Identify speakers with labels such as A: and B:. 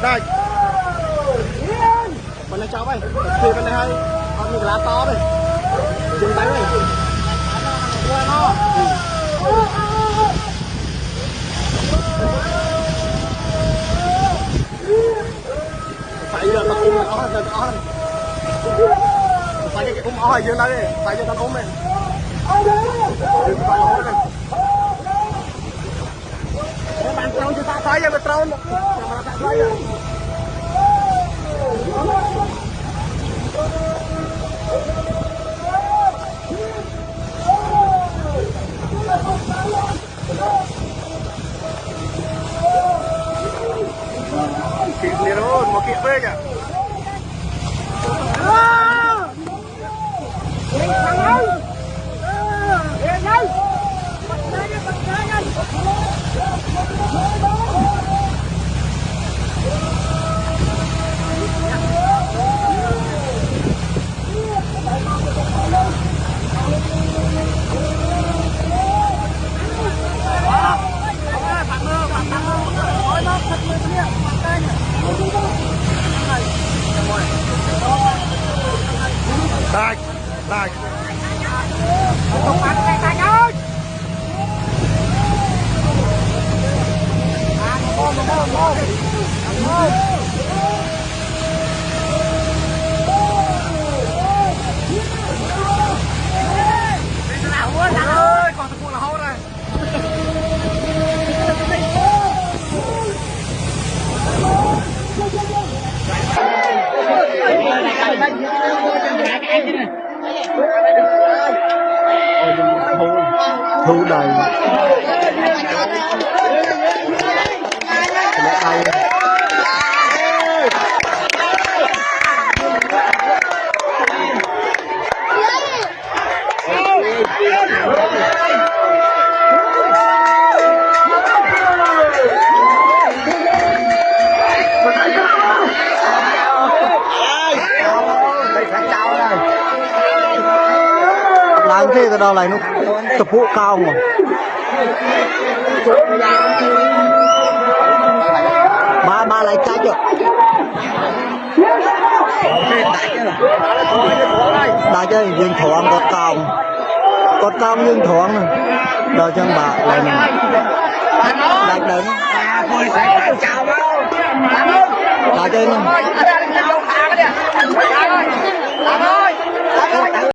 A: đây bên này cháu ơi thì bên này hay con mình lá to đây dừng tay này phải giờ tao ôm nó rồi nó phải cái ôm ó dưới đây phải cho tao ôm này bạn trâu cho ta phải giờ bạn trâu Kiri road, mau kiri aja. Đây, đây. Không ăn cái tay ơi. Ơi, còn thằng là hốt này. Thu đầy làm thế cái đó này nó tập vụ cao mà ba lại trái chưa đại chơi dương thoáng con cong dương thoáng này đời chân bạc này đại đứng đại chơi nè